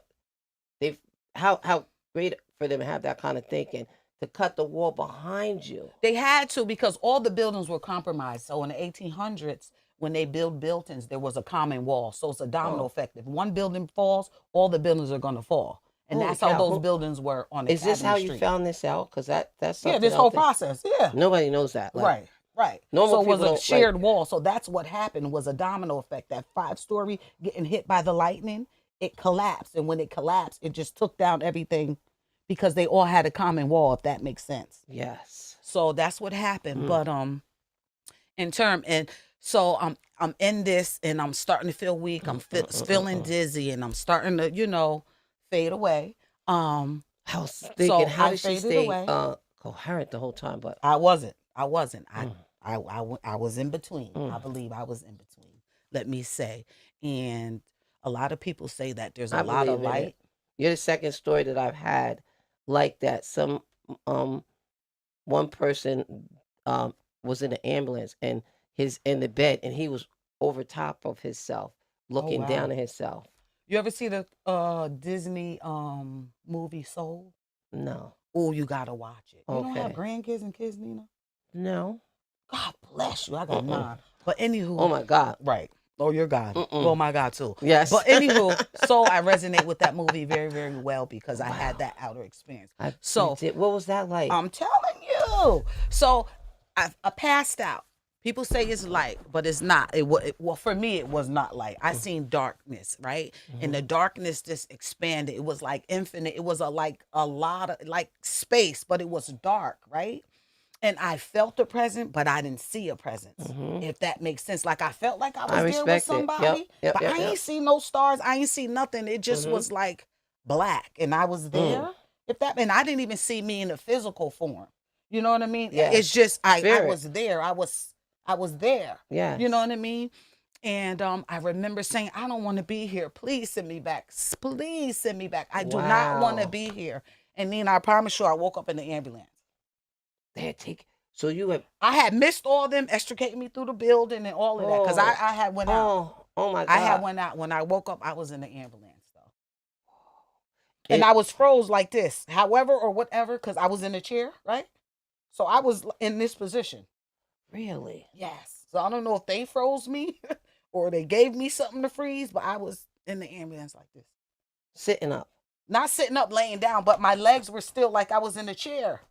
Speaker 2: how great for them to have that kind of thinking. to cut the wall behind you.
Speaker 1: They had to because all the buildings were compromised. So in the 1800s, when they built buildings, there was a common wall. So it's a domino effect. If one building falls, all the buildings are going to fall. And
Speaker 2: Holy
Speaker 1: that's how
Speaker 2: cow.
Speaker 1: those buildings were on
Speaker 2: Is this
Speaker 1: Academy
Speaker 2: how
Speaker 1: Street.
Speaker 2: you found this out? Because that's something
Speaker 1: this whole process. Yeah.
Speaker 2: Nobody knows that. Like,
Speaker 1: Right.
Speaker 2: Normal
Speaker 1: So it was
Speaker 2: people
Speaker 1: a
Speaker 2: don't,
Speaker 1: shared wall. So that's what happened was a domino effect. That 5-story getting hit by the lightning, it collapsed. And when it collapsed, it just took down everything because they all had a common wall, if that makes sense.
Speaker 2: Yes.
Speaker 1: So that's what happened. But so I'm in this and I'm starting to feel weak. I'm feeling dizzy and I'm starting to, fade away.
Speaker 2: I was thinking, how did she
Speaker 1: faded
Speaker 2: stay
Speaker 1: away.
Speaker 2: coherent the whole time? But
Speaker 1: I wasn't. I was in between. I believe I was in between. Let me say. And a lot of people say that there's a lot of light.
Speaker 2: You're the second story that I've had like that. Some one person was in the ambulance and he's in the bed and he was over top of himself, looking down at himself.
Speaker 1: You ever see the Disney movie Soul?
Speaker 2: No.
Speaker 1: Oh, you gotta watch it. You
Speaker 2: Okay.
Speaker 1: don't have grandkids and kids, Nina?
Speaker 2: No.
Speaker 1: God bless you. I got 9. But anywho.
Speaker 2: Oh my God.
Speaker 1: Right. Oh, you're God. Oh my God too.
Speaker 2: Yes.
Speaker 1: But anywho, so I resonate with that movie very, very well because I had that outer experience.
Speaker 2: What was that like?
Speaker 1: I'm telling you. So I passed out. People say it's light, but it's not. Well, for me, it was not light. I seen darkness, right? And the darkness just expanded. It was like infinite. It was a lot of like space, but it was dark, right? And I felt a presence, but I didn't see a presence. If that makes sense. Like I felt like I was there with somebody, but I ain't see no stars. I ain't see nothing. It just was like black, and I was there. And I didn't even see me in a physical form. You know what I mean?
Speaker 2: Yeah.
Speaker 1: It's just I was there. I was there.
Speaker 2: Yeah.
Speaker 1: You know what I mean? And I remember saying, I don't want to be here. Please send me back. Please send me back. I do not want to be here. And then I promise you, I woke up in the ambulance. I had missed all of them extricating me through the building and all of that because I had went out.
Speaker 2: Oh my God.
Speaker 1: I had went out. When I woke up, I was in the ambulance though. And I was froze like this, however or whatever, because I was in a chair, right? So I was in this position.
Speaker 2: Really?
Speaker 1: Yes. So I don't know if they froze me or they gave me something to freeze, but I was in the ambulance like this.
Speaker 2: Sitting up.
Speaker 1: Not sitting up, laying down, but my legs were still like I was in a chair.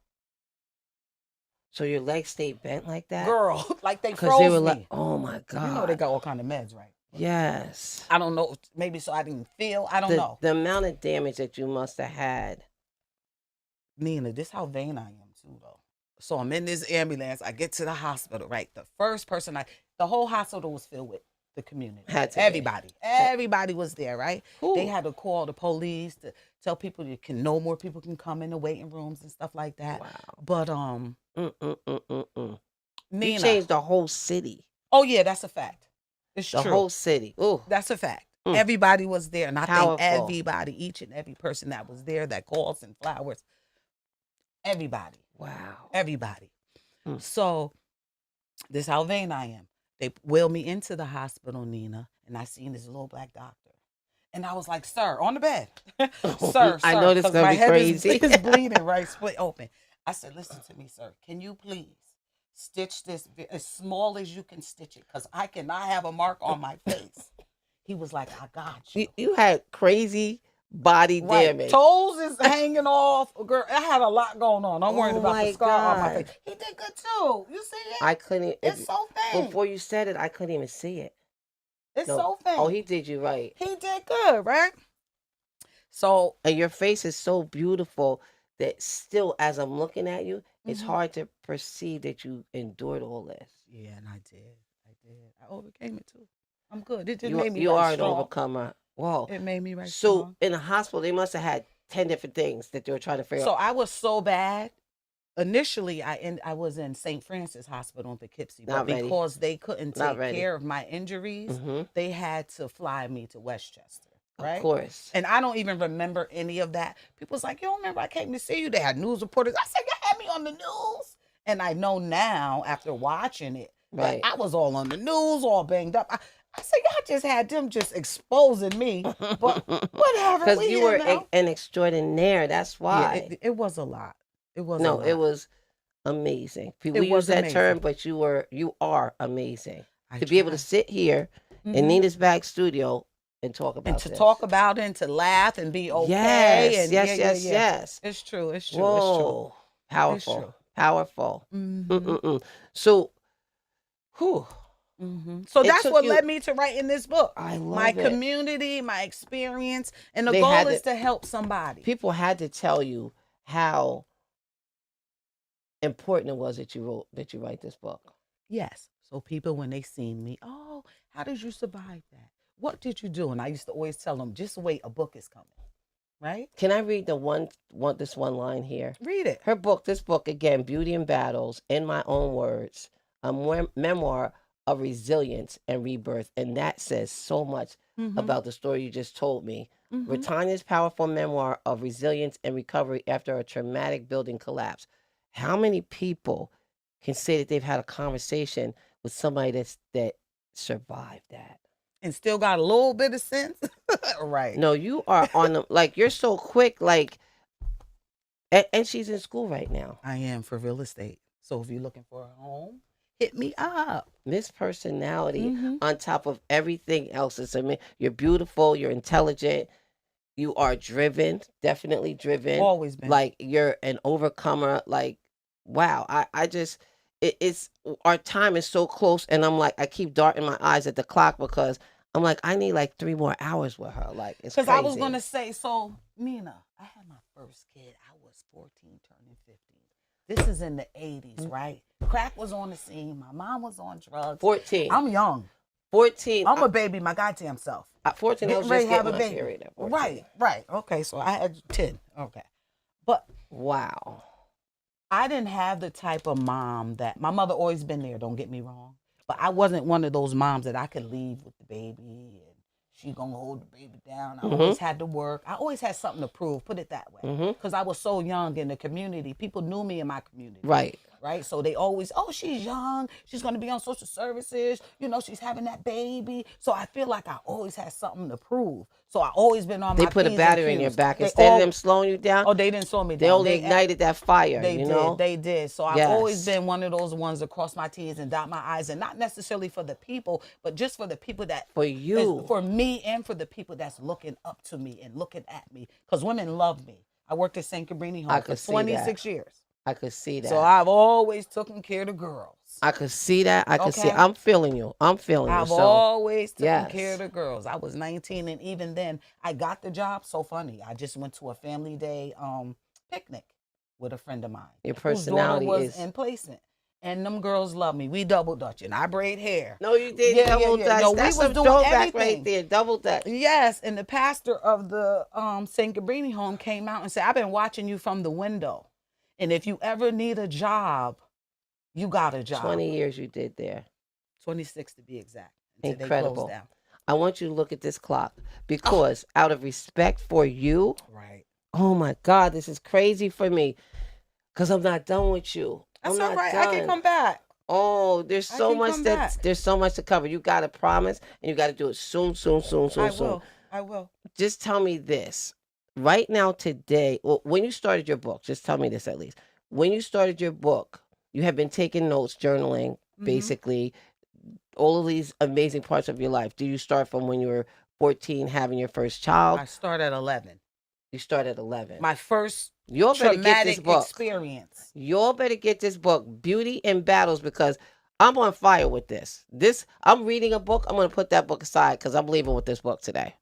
Speaker 2: So your legs stayed bent like that?
Speaker 1: Girl, like they froze
Speaker 2: they were
Speaker 1: me.
Speaker 2: like, oh my God.
Speaker 1: You know they got all kind of meds, right?
Speaker 2: Yes.
Speaker 1: I don't know. Maybe so I didn't feel. I don't know.
Speaker 2: The amount of damage that you must have had.
Speaker 1: Nina, this how vain I am too, though. So I'm in this ambulance. I get to the hospital, right? The first person the whole hospital was filled with the community. Everybody was there, right? Ooh. They had to call the police to tell people no more people can come in the waiting rooms and stuff like that.
Speaker 2: Wow.
Speaker 1: But
Speaker 2: Nina, you changed the whole city.
Speaker 1: Oh yeah, that's a fact. It's true.
Speaker 2: The whole city. Ooh.
Speaker 1: That's a fact. Everybody was there, and I think everybody, each and every person that was there, that calls and flowers, everybody.
Speaker 2: Wow.
Speaker 1: Everybody. So this how vain I am. They wheeled me into the hospital, Nina, and I seen this little black doctor. And I was like, sir, on the bed. sir,
Speaker 2: I know this is going to be crazy.
Speaker 1: It's bleeding, right? Split open. I said, listen to me, sir. Can you please stitch this as small as you can stitch it? Because I cannot have a mark on my face. He was like, I got you.
Speaker 2: You had crazy body damage.
Speaker 1: Toes is hanging off. Girl, I had a lot going on. I'm worried about the scar on my face. He did good too. You see it?
Speaker 2: I couldn't.
Speaker 1: It's so faint.
Speaker 2: Before you said it, I couldn't even see it.
Speaker 1: It's so faint.
Speaker 2: Oh, he did you right.
Speaker 1: He did good, right? So.
Speaker 2: And your face is so beautiful that still, as I'm looking at you, it's hard to perceive that you endured all this.
Speaker 1: Yeah, and I did. I overcame it too. I'm good. It just made me
Speaker 2: You are
Speaker 1: strong.
Speaker 2: an overcomer. Whoa.
Speaker 1: It made me strong.
Speaker 2: So in the hospital, they must have had 10 different things that they were trying to figure out.
Speaker 1: So I was so bad. Initially, I was in St. Francis Hospital in Poughkeepsie, but because they couldn't take care of my injuries, they had to fly me to Westchester. Right?
Speaker 2: Of course.
Speaker 1: And I don't even remember any of that. People's like, you don't remember I came to see you? They had news reporters. I said, you had me on the news. And I know now, after watching it, that I was all on the news, all banged up. I said, y'all just had them just exposing me. But whatever.
Speaker 2: Because you were an extraordinaire. That's why.
Speaker 1: Yeah, it was a lot. It was a
Speaker 2: No, it
Speaker 1: lot.
Speaker 2: was amazing.
Speaker 1: It
Speaker 2: We use
Speaker 1: was
Speaker 2: that term,
Speaker 1: amazing.
Speaker 2: but you are amazing.
Speaker 1: I
Speaker 2: To be able to
Speaker 1: try.
Speaker 2: sit here in
Speaker 1: Hmm.
Speaker 2: Nina's Bag Studio and talk
Speaker 1: And
Speaker 2: about
Speaker 1: to
Speaker 2: this.
Speaker 1: talk about it and to laugh and be okay.
Speaker 2: Yes,
Speaker 1: And yeah,
Speaker 2: yes,
Speaker 1: yeah,
Speaker 2: yes,
Speaker 1: yeah.
Speaker 2: yes.
Speaker 1: It's true. It's true. It's true.
Speaker 2: Whoa,
Speaker 1: It's
Speaker 2: powerful,
Speaker 1: true.
Speaker 2: powerful.
Speaker 1: Hmm.
Speaker 2: Mm-mm-mm. So, whew,
Speaker 1: So
Speaker 2: it
Speaker 1: that's
Speaker 2: took
Speaker 1: what
Speaker 2: you.
Speaker 1: led me to writing this book.
Speaker 2: I
Speaker 1: My
Speaker 2: love it.
Speaker 1: community, my experience, and the
Speaker 2: They
Speaker 1: goal
Speaker 2: had
Speaker 1: is
Speaker 2: to.
Speaker 1: to help somebody.
Speaker 2: People had to tell you how important it was that you write this book.
Speaker 1: Yes. So people, when they seen me, oh, how did you survive that? What did you do? And I used to always tell them, just wait, a book is coming. Right?
Speaker 2: Can I read the this one line here?
Speaker 1: Read it.
Speaker 2: This book again, Beauty and Battles, in my own words, a memoir of resilience and rebirth, and that says so much
Speaker 1: Mm-hmm.
Speaker 2: about the story you just told me.
Speaker 1: Mm-hmm.
Speaker 2: Britannia's powerful memoir of resilience and recovery after a traumatic building collapse. How many people can say that they've had a conversation with somebody that survived that?
Speaker 1: And still got a little bit of sense. Right.
Speaker 2: No, you are on the you're so quick, and she's in school right now.
Speaker 1: I am for real estate. So if you're looking for a home, hit me up.
Speaker 2: This personality,
Speaker 1: Mm-hmm.
Speaker 2: on top of everything else, you're beautiful, you're intelligent, you are driven, definitely driven.
Speaker 1: Always been.
Speaker 2: Like you're an overcomer. Like, wow. I just, it's our time is so close, and I'm like, I keep darting my eyes at the clock because I'm like, I need like 3 more hours with her. Like, it's
Speaker 1: Because
Speaker 2: crazy.
Speaker 1: I was going to say, so Nina, I had my first kid. I was 14 turning 15. This is in the 80s, right? Crack was on the scene. My mom was on drugs.
Speaker 2: 14.
Speaker 1: I'm young.
Speaker 2: 14.
Speaker 1: I'm a baby, my goddamn self.
Speaker 2: 14, I was just getting my period at 14.
Speaker 1: Right, right. Okay, so I had 10. Okay. But
Speaker 2: wow.
Speaker 1: I didn't have the type of mom that my mother always been there, don't get me wrong. But I wasn't one of those moms that I could leave with the baby and she gonna hold the baby down. I always had to work. I always had something to prove, put it that way. Because I was so young in the community. People knew me in my community.
Speaker 2: Right.
Speaker 1: Right. So they always, oh, she's young. She's going to be on social services. You know, she's having that baby. So I feel like I always had something to prove. So I always been on
Speaker 2: They
Speaker 1: my
Speaker 2: put a
Speaker 1: P's
Speaker 2: battery
Speaker 1: and
Speaker 2: in your
Speaker 1: Q's.
Speaker 2: back.
Speaker 1: They
Speaker 2: Instead of
Speaker 1: all-
Speaker 2: them slowing you down,
Speaker 1: Oh, they didn't slow me down.
Speaker 2: they only ignited that fire,
Speaker 1: They
Speaker 2: you
Speaker 1: did.
Speaker 2: know?
Speaker 1: They did. So I've
Speaker 2: Yes.
Speaker 1: always been one of those ones to cross my T's and dot my I's, and not necessarily for the people, but just for the people that
Speaker 2: For you.
Speaker 1: for me, and for the people that's looking up to me and looking at me. Because women love me. I worked at St. Cabrini Home for 26 years.
Speaker 2: I could see that.
Speaker 1: So I've always taken care of the girls.
Speaker 2: I could see that. I could see.
Speaker 1: Okay.
Speaker 2: I'm feeling you. I'm feeling you.
Speaker 1: I've
Speaker 2: So
Speaker 1: always taken
Speaker 2: yes.
Speaker 1: care of the girls. I was 19, and even then, I got the job. So funny. I just went to a family day picnic with a friend of mine.
Speaker 2: Your
Speaker 1: whose daughter
Speaker 2: personality
Speaker 1: was
Speaker 2: is.
Speaker 1: in placement. And them girls love me. We double dutching. I braid hair.
Speaker 2: No, you did
Speaker 1: Yeah,
Speaker 2: double
Speaker 1: yeah.
Speaker 2: dutch.
Speaker 1: No, we
Speaker 2: That's
Speaker 1: was
Speaker 2: some
Speaker 1: doing
Speaker 2: throwback
Speaker 1: everything.
Speaker 2: right there. Double dutch.
Speaker 1: Yes, and the pastor of the St. Cabrini Home came out and said, "I've been watching you from the window, and if you ever need a job, you got a job."
Speaker 2: 20 years you did there.
Speaker 1: 26 to be exact. Until
Speaker 2: Incredible.
Speaker 1: They closed down.
Speaker 2: I want you to look at this clock because out of respect for you,
Speaker 1: Right.
Speaker 2: oh my God, this is crazy for me because I'm not done with you.
Speaker 1: That's
Speaker 2: I'm
Speaker 1: all
Speaker 2: not
Speaker 1: right.
Speaker 2: done.
Speaker 1: I can come back.
Speaker 2: Oh, there's
Speaker 1: I
Speaker 2: so
Speaker 1: can
Speaker 2: much
Speaker 1: come
Speaker 2: that
Speaker 1: back.
Speaker 2: there's so much to cover. You got to promise and you got to do it soon.
Speaker 1: I will. I will.
Speaker 2: Just tell me this right now today. Well, when you started your book, just tell me this at least. When you started your book, you have been taking notes, journaling, basically all of these amazing parts of your life. Do you start from when you were 14 having your first child?
Speaker 1: I start at 11.
Speaker 2: You start at 11.
Speaker 1: My first
Speaker 2: Y'all better get this
Speaker 1: traumatic
Speaker 2: book.
Speaker 1: experience.
Speaker 2: Y'all better get this book, Beauty and Battles, because I'm on fire with this. I'm reading a book. I'm going to put that book aside because I'm leaving with this book today,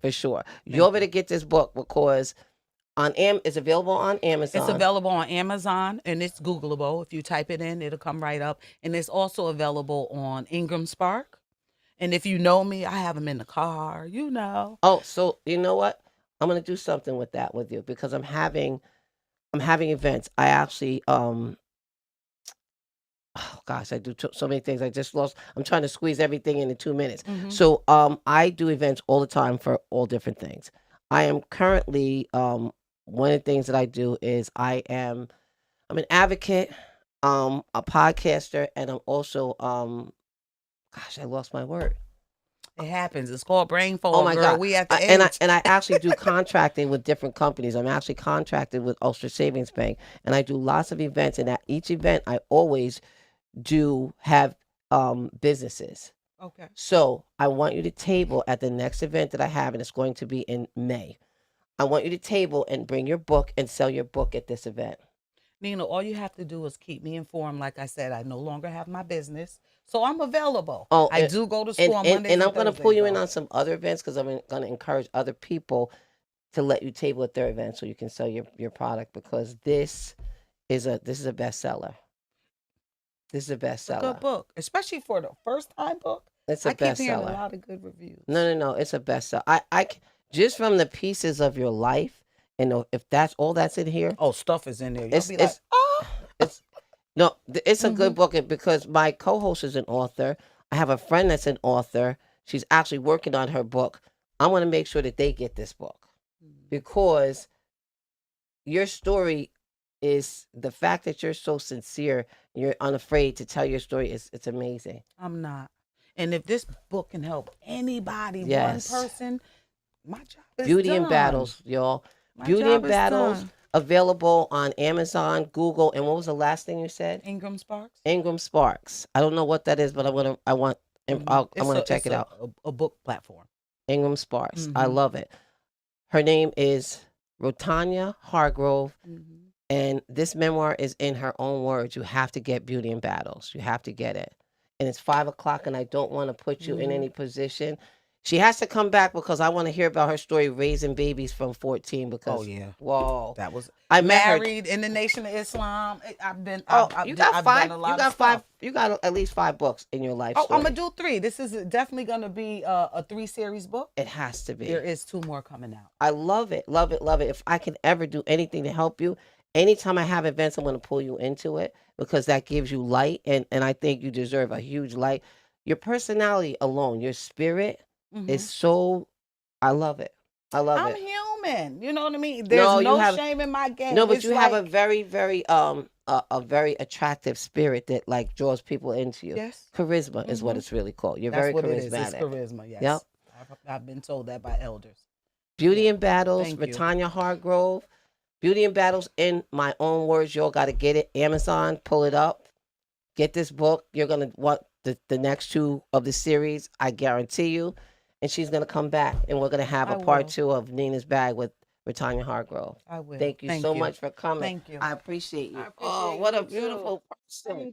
Speaker 2: for sure. Y'all better get this book because it's available on Amazon.
Speaker 1: It's available on Amazon and it's Googleable. If you type it in, it'll come right up. And it's also available on Ingram Spark. And if you know me, I have them in the car. You know.
Speaker 2: Oh, so you know what? I'm going to do something with that with you because I'm having events. I actually oh gosh, I do so many things. I'm trying to squeeze everything into 2 minutes. So I do events all the time for all different things. I am currently one of the things that I do is I'm an advocate, a podcaster, and I'm also gosh, I lost my word.
Speaker 1: It happens. It's called brain
Speaker 2: Oh
Speaker 1: fog,
Speaker 2: my
Speaker 1: girl.
Speaker 2: God.
Speaker 1: We at the
Speaker 2: And I
Speaker 1: age.
Speaker 2: and I actually do contracting with different companies. I'm actually contracted with Ulster Savings Bank, and I do lots of events. And at each event, I always do have businesses.
Speaker 1: Okay.
Speaker 2: So I want you to table at the next event that I have, and it's going to be in May. I want you to table and bring your book and sell your book at this event.
Speaker 1: Nina, all you have to do is keep me informed. Like I said, I no longer have my business, so I'm available.
Speaker 2: Oh,
Speaker 1: I do go to
Speaker 2: and
Speaker 1: school on
Speaker 2: and,
Speaker 1: Mondays
Speaker 2: and
Speaker 1: and
Speaker 2: I'm going to pull
Speaker 1: Thursdays,
Speaker 2: you in
Speaker 1: though.
Speaker 2: on some other events because I'm going to encourage other people to let you table at their event so you can sell your product, because this is a bestseller. This is a
Speaker 1: It's a good
Speaker 2: bestseller.
Speaker 1: book, especially for the first time book.
Speaker 2: It's a
Speaker 1: I keep hearing a
Speaker 2: bestseller.
Speaker 1: lot of good reviews.
Speaker 2: No. It's a bestseller. Just from the pieces of your life, and if that's all that's in here,
Speaker 1: Oh, stuff is in there. You'll
Speaker 2: it's
Speaker 1: be like,
Speaker 2: it's
Speaker 1: oh.
Speaker 2: it's no, it's a
Speaker 1: Mm-hmm.
Speaker 2: good book because my co-host is an author. I have a friend that's an author. She's actually working on her book. I want to make sure that they get this book because your story is the fact that you're so sincere, you're unafraid to tell your story. It's amazing.
Speaker 1: I'm not. And if this book can help anybody, one
Speaker 2: Yes.
Speaker 1: person, my job is
Speaker 2: Beauty
Speaker 1: done.
Speaker 2: and Battles, y'all.
Speaker 1: My
Speaker 2: Beauty
Speaker 1: job
Speaker 2: and
Speaker 1: is
Speaker 2: Battles
Speaker 1: done.
Speaker 2: available on Amazon, Google, and what was the last thing you said?
Speaker 1: Ingram Sparks.
Speaker 2: Ingram Sparks. I don't know what that is, but I want, I'm gonna check it out.
Speaker 1: A book platform.
Speaker 2: Ingram Sparks. I
Speaker 1: Mm-hmm.
Speaker 2: love it. Her name is Rotanya Hargrove,
Speaker 1: Mm-hmm.
Speaker 2: and this memoir is in her own words. You have to get Beauty and Battles. You have to get it. And it's 5 o'clock, and I don't want to put you in any position. She has to come back because I want to hear about her story raising babies from 14. Because
Speaker 1: Oh yeah,
Speaker 2: whoa,
Speaker 1: that was
Speaker 2: I met her.
Speaker 1: married in the Nation of Islam. I've been.
Speaker 2: Oh,
Speaker 1: I've,
Speaker 2: you
Speaker 1: I've,
Speaker 2: got
Speaker 1: I've
Speaker 2: five.
Speaker 1: done a
Speaker 2: You
Speaker 1: lot of
Speaker 2: got
Speaker 1: stuff.
Speaker 2: five. You got at least 5 books in your life
Speaker 1: Oh,
Speaker 2: story.
Speaker 1: I'm gonna do 3. This is definitely gonna be a 3-series book.
Speaker 2: It has to be.
Speaker 1: There is 2 more coming out.
Speaker 2: I love it, love it, love it. If I can ever do anything to help you, anytime I have events, I'm going to pull you into it because that gives you light, and I think you deserve a huge light. Your personality alone, your spirit is so. I love it. I love
Speaker 1: I'm
Speaker 2: it.
Speaker 1: human. You know what I mean? There's
Speaker 2: No, you
Speaker 1: no
Speaker 2: have
Speaker 1: shame in my game.
Speaker 2: no, but
Speaker 1: It's
Speaker 2: you have a
Speaker 1: like,
Speaker 2: very, very a very attractive spirit that like draws people into you.
Speaker 1: yes,
Speaker 2: Charisma is what it's really called. You're
Speaker 1: that's
Speaker 2: very
Speaker 1: what it is. It's
Speaker 2: charismatic.
Speaker 1: charisma. Yes.
Speaker 2: Yep.
Speaker 1: I've been told that by elders.
Speaker 2: Beauty
Speaker 1: Yeah.
Speaker 2: and Battles,
Speaker 1: Thank you.
Speaker 2: Retanya Hargrove. Beauty and Battles, in my own words, y'all got to get it. Amazon, pull it up. Get this book. You're going to want the next 2 of the series, I guarantee you. And she's going to come back, and we're going to have
Speaker 1: I
Speaker 2: a part
Speaker 1: will.
Speaker 2: 2 of Nina's Bag with Retanya Hargrove.
Speaker 1: I will.
Speaker 2: Thank you so much for coming.
Speaker 1: Thank you.
Speaker 2: I appreciate you.
Speaker 1: I appreciate
Speaker 2: Oh, what a
Speaker 1: you, too.
Speaker 2: beautiful person.